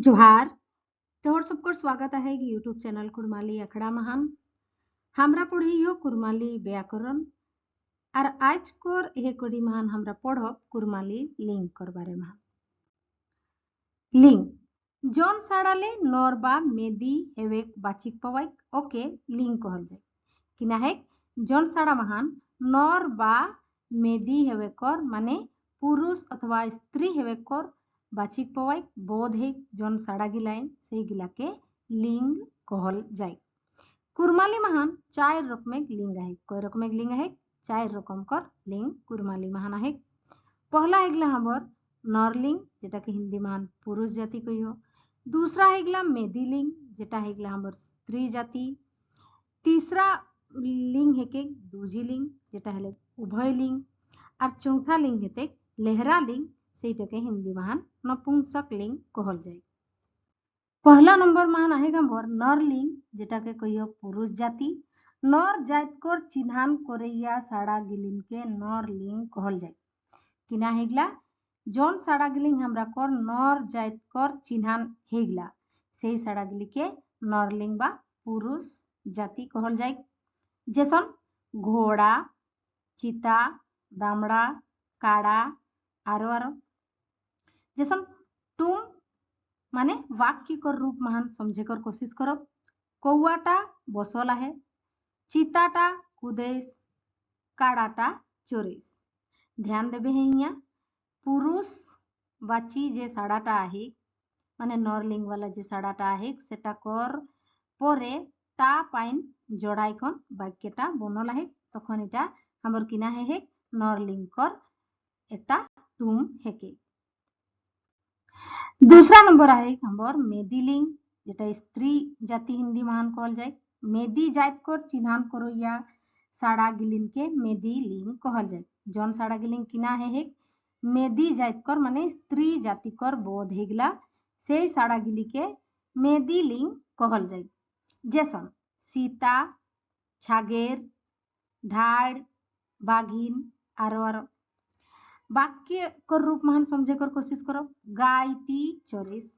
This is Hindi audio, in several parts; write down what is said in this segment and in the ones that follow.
जोहार तोहर सबको स्वागत आहे यूट्यूब चैनल कुरमाली अखड़ा महान हमरा पढ़ी हो कुरमाली व्याकरण और आज कोर हे कोडी महान हमरा पढ़ब कुरमाली लिंग कर बारे महान लिंग जौन साड़ाले नर बा मेदी हेवेक बाचिक पवाइक ओके लिंग कहल जाय किना है जौन साड़ा महान नर बा मेदी हेवेकर माने पुरुष अथवा स्त्री हेवेकर बाचिक पवाइक बोध है जौन साड़ा गिलाय से गिला के लिंग कहल जाय कुरमाली महान 4 रकमेक लिंग आहे कय रकमेक लिंग आहे 4 रकम कर लिंग कुरमाली महान आहे पहला हेगला हमर नरलिंग जेटा के हिंदी महान पुरुष जाति कहियो दूसरा हेगला मेदी लिंग जेटा हेगला हमर स्त्री जाति तीसरा लिंग हेके दूजी लिंग जेटा हेले उभय लिंग और चौथा लिंग हेते लेहरा लिंग सेटाके हिंदी महान नपुंसक लिंग कहल जाय पहला नंबर महान आहे हमर नरलिंग जेटाके कहियो पुरुष जाति नर जात कर चिन्हान करैया साड़ा गिलिन के नरलिंग कहल जाय किना हेगला जौन साड़ा गिलिंग हमरा कर नर जात कर चिन्हान हेगला सेही साड़ा गिली के नरलिंग बा पुरुष जाति कहल जाय जैसन घोड़ा चीता दामड़ा काड़ा आरो जैसन तुम माने वाक्य कर रूप महान समझे कर कोशिश करो कौआटा बसला है चीताटा कुदेश काड़ाटा चोरेस ध्यान देबे है यहाँ पुरुष बाची जे साड़ाटा आहे माने नरलिंग वाला जे साड़ाटा आहे सेटा कर परे ता पाइन जोड़ाइकन वाक्यटा बनल आहे तखन एटा हमर किना है नरलिंग कर एकटा तुम हेके दूसरा नंबर आहे हमर मेदी लिंग जेटा स्त्री जाति हिंदी महान कहल जाय मेदी जात कर चिन्हान करैया साड़ा गिलिन के मेदी लिंग कहल जाय जौन साड़ा गिलिन किना है मेदी जात कर माने स्त्री जाति कर बोध हेगला से साड़ा गिली के मेदी लिंग कहल जाय जैसन सीता छागेर ढाड़ बाघिन आरो वाक्य कर रूप महान समझे कर कोशिश करो गाय टी चोरेस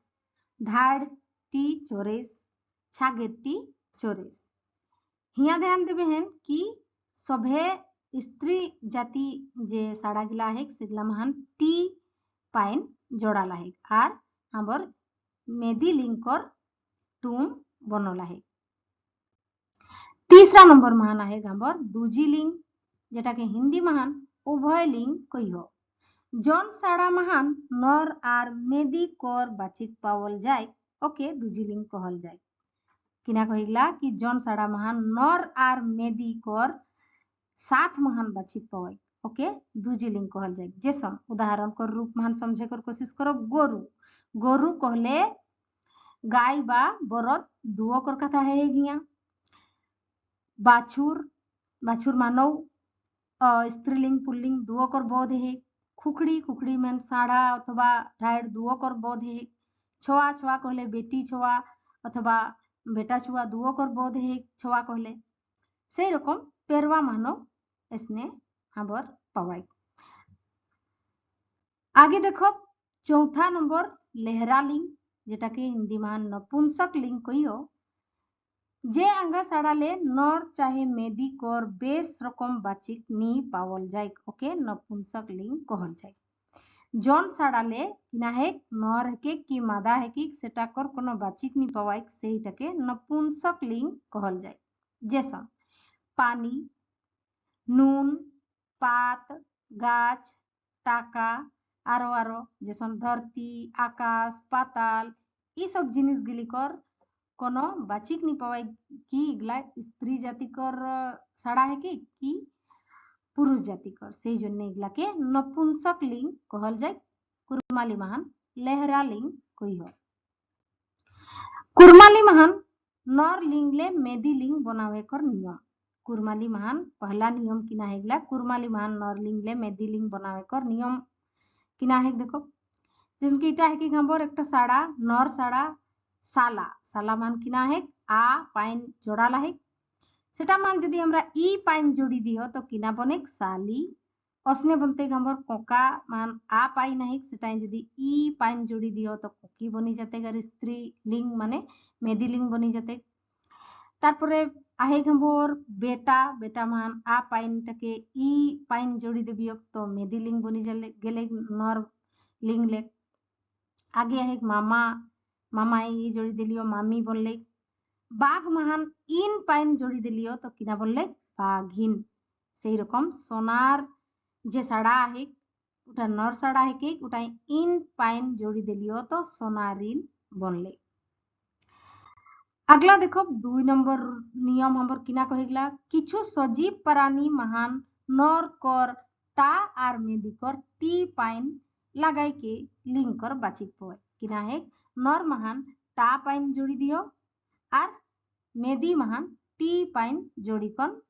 ढाड़ टी चोरेस छागेर टी चोरेस हिया ध्यान देबे हैं कि सभे स्त्री जाति जे साड़ा गिला है सिगला महान टी पाइन जोड़ाला है आर हमर मेदी लिंग कर तुम बनला है तीसरा नंबर महान आहे हमर दूजी लिंग जेटा के हिंदी महान उभय लिंग कहियो जौन साड़ा महान नर आर मेदी कर बाचिक पावल जाय ओके दूजी लिंग कहल जाय किना कहिला कि जौन साड़ा महान नर आर मेदी कर साथ महान बाचिक पावय ओके दूजी लिंग कहल जाय जैसन उदाहरण कर रूप महान समझे कर कोशिश करो गोरु गोरु कहले गाय बा बरद दुओ कर कथा है हिया बाछुर बाछुर मानव स्त्रीलिंग पुल्लिंग दुओ कर बोध है खुखड़ी खुखड़ी में साड़ा अथवा ढाड़ दुओ कर बोध है छोआ छोआ कहले बेटी छोआ अथवा बेटा छुआ दुओ कर बोध है छोआ कहले से रकम पेरवा मानव इसने हमर पवाई आगे देखो चौथा नंबर लेहरा लिंग जेटा के हिंदी मान नपुंसक लिंग कहियो जे अंगा साड़ाले नर चाहे मेदी कर बेस रकम बाचिक नी पावल जाय ओके नपुंसक लिंग कहल जाय जौन साड़ाले किना है नर हेके कि मादा हेके सेटा कर कोनो बाचिक नी पावाय सेटाके नपुंसक लिंग कहल जाय जैसन पानी नून पात गाछ टाका आरो जैसन धरती आकाश पाताल ई सब जिनिस गिली कर कोनो बाचिक नी पावाय कि इगला स्त्री जाति कर साड़ा है कि पुरुष जाति कर से जन्य इगला के नपुंसक लिंग कहल जाय कुरमाली महान लेहरा लिंग कहियो कुरमाली महान नर लिंग ले मेदी लिंग बनावे कर नियम कुरमाली महान पहला नियम किना हेगला कुरमाली महान नर लिंग ले मेदी लिंग बनावे कर नियम किना है देखो जिनकी इटा है कि हमर एकटा साड़ा नर साड़ा साला साला मान किना है आ पाइन जोड़ाला है सेटा मान यदि हमरा ई पाइन जोड़ी दियो तो किना बने साली असने बनते हमर कोका मान आ पाई नहीं सेटाई जदि ई पाइन जोड़ी दियो तो कोकी बनी जाते गर स्त्री लिंग माने मेदी लिंग बनी जाते तारपरे आहे हमर बेटा बेटा मान आ पाइन टके ई पाइन जोड़ी देबियो तो मेदी लिंग बनी जले गेले नर लिंग ले आगे आहे मामा मामा ई जोड़ी दिलियो मामी बोलले बाघ महान इन पाइन जोड़ी दिलियो तो किना बोलले बाघिन সেই রকম সোনার যে সাড়া आहे ওটা নর সাড়া है कि ওটা इन पाइन जोड़ी दिलियो तो सोनारिन बनले अगला देखो 2 नंबर नियम हमर किना कहिगला किछु सजीव प्राणी महान नर कर टा आर मेदी कर टी पाइन लगाई के लिंक कर बाचिक पय किना है नर महान टा पाइन जोड़ी दियो आर मेदी महान टी पाइन जोड़ी कन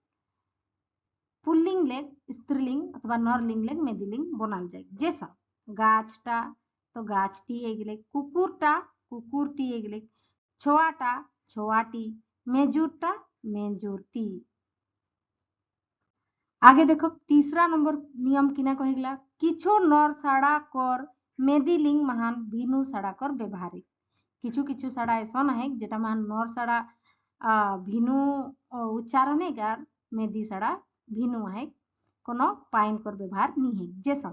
पुल्लिंग लेग स्त्रीलिंग अथवा नरलिंग लेग मेदिलिंग बनाल जाए जैसा गाछटा तो गाछटी एगले कुकुरटा कुकुरटी एगले छोआटा छोआटी मेजुरटा मेजुरटी आगे देखो तीसरा नंबर नियम किना कहिगला किछु नर साड़ा कर मेदिलिंग महान भिनु साड़ा कर व्यवहारिक किछु किछु साड़ा ऐसा है जेटा महान नर साड़ा भिनु उच्चारण गार मेदी साड़ा भिनु है कोनो पाइन कर व्यवहार नहीं है जैसा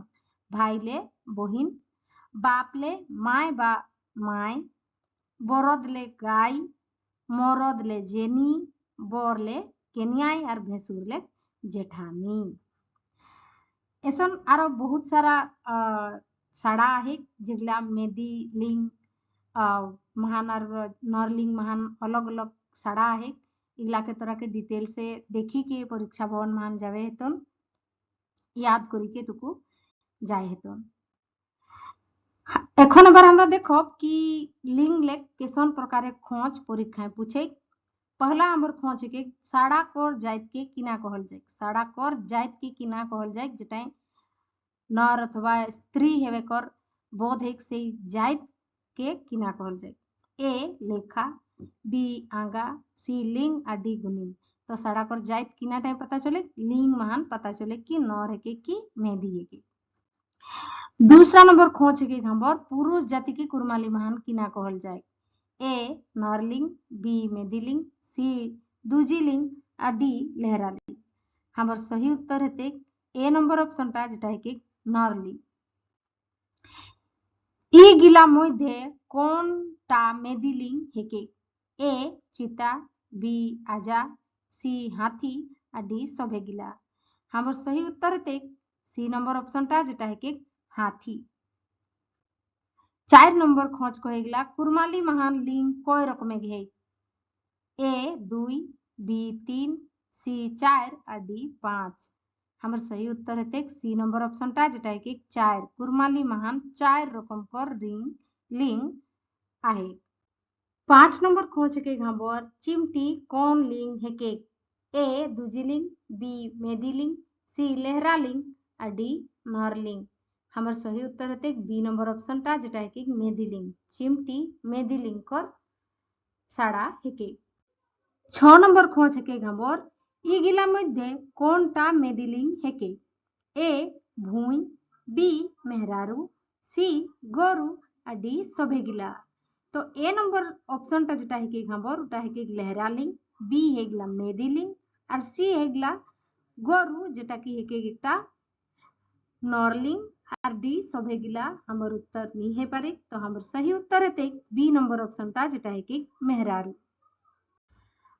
भाई ले बहिन बाप ले माय बा माय बरद ले गाय मरद ले जेनी बर ले केनियाई और भैंसुर ले जेठानी ऐसन आरो बहुत सारा साड़ा है जेगला मेदी लिंग महान और नरलिंग महान अलग अलग साड़ा है इगला के तरह के डिटेल से देखी के परीक्षा भवन मान जावे हेतन याद करी के टुकु जाए हेतन এখন এবার আমরা देखब कि लिंग लेक केसन प्रकारे खोज परीक्षाएं पूछे पहला हमर खोज के साड़ा कर जाइत के किना कहल जाए साड़ा कर जाइत के किना कहल जाए जेटा नर अथवा स्त्री हेवे कर बोध एक से जाइत के किना कहल जाए ए लेखा बी आंगा सी लिंग और डी गुनिन तो साड़ा कर जाइत किना टाइम पता चले लिंग महान पता चले कि नर है के कि मेदी है के दूसरा नंबर खोज के खबर पुरुष जाति के कुरमाली महान किना कहल जाए ए नरलिंग बी मेदिलिंग सी दूजीलिंग और डी लहरालिंग हमर सही उत्तर हेते ए नंबर ऑप्शन टा जेटा है कि नरलिंग ई गिला मध्य कोनटा मेदिलिंग हेके ए चिता बी आजा सी हाथी और डी सभे गिला हमर सही उत्तर हेते सी नंबर ऑप्शन टा जेटा है कि हाथी 4 नंबर खोज कहेगला कुरमाली महान लिंग कय रकमे घे ए 2 बी 3 सी 4 और डी 5 हमर सही उत्तर हेते सी नंबर ऑप्शन टा जेटा है कि 4 कुरमाली महान 4 रकम कर लिंग आहे 5 नंबर खोज के खबर चिमटी कौन लिंग है के ए दूजीलिंग बी मेदिलिंग सी लहरालिंग और डी नरलिंग हमर सही उत्तर हेते बी नंबर ऑप्शन टा जेटा है कि मेदिलिंग चिमटी मेदिलिंग कर साड़ा हेके 6 नंबर खोज हेके खबर ई गिला मध्य कोनटा मेदिलिंग हेके ए भूई बी मेहरारू सी गोरु और डी सभे गिला तो ए नंबर ऑप्शन टा जेटा है कि खबर उटा है कि लहरालिंग बी है गिला मेदिलिंग और सी है गिला गोरु जेटा कि है कि एकटा नरलिंग और डी सभे गिला हमर उत्तर नहीं है पारे तो हमर सही उत्तर हेते बी नंबर ऑप्शन टा जेटा है कि मेहरारू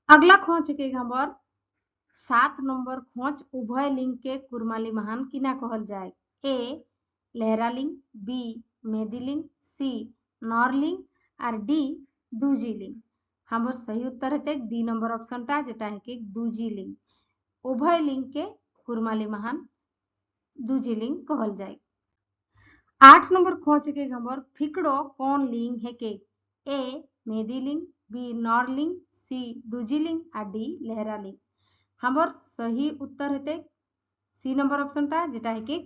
अगला खोज के खबर 7 नंबर खोज उभय लिंग के कुरमाली महान किना कहल जाए ए लहरालिंग बी मेदिलिंग सी नरलिंग और डी दूजीलिंग हमर सही उत्तर हेते डी नंबर ऑप्शन टा जेटा है कि दूजीलिंग उभय लिंग के कुरमाली महान दूजीलिंग कहल जाए 8 नंबर खोज के खबर फिकड़ो कौन लिंग है के ए मेदिलिंग बी नरलिंग सी दूजीलिंग और डी लहरालिंग हमर सही उत्तर हेते सी नंबर ऑप्शन टा जेटा है कि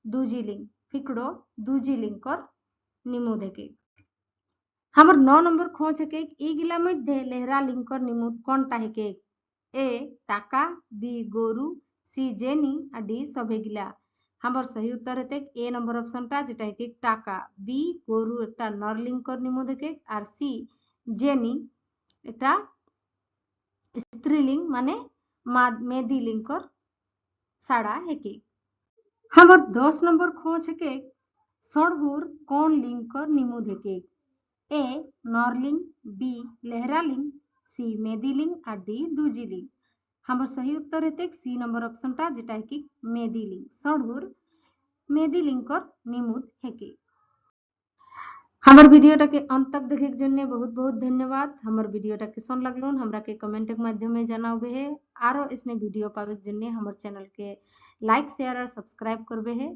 दूजीलिंग फिकड़ो दूजीलिंग कर निमुद हेके हमर 9 नंबर खोज हेके ई गिला मध्य लहरालिंग कर निमुद कोनटा हेके ए टाका बी गोरु सी जेनी और डी सभे गिला हमार सही उत्तर हेते ए नंबर ऑप्शनटा जेटा हेके टाका, बी गरु एकटा नरलिंकर निमुद हेके और सी जेनी एकटा स्त्रीलिंग माने मेदी लिंकर साड़ा हेके। हमार 10 नंबर खोज हेके सड़गुर कौन लिंकर निमुद हेके ए नरलिंग, बी लेहरालिंग, सी मेदिलिंग और डी दूजिलिंग। हमार सही उत्तर हेते सी नंबर ऑप्शनटा जेटा हेके मेदिलिंग, सड़गुर मेदिलिंकर निमुद हेके। हमार भिडियोटाके अंत तक देखे के जन्य बहुत बहुत धन्यवाद। हमार भिडियोटा केसन लागलुन हमरा के कमेंट के माध्यमे जनावे है। आरो इसने भिडियो पावे के जन्य हमार चैनल के लाइक शेयर और सब्सक्राइब करबे है।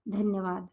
धन्यवाद।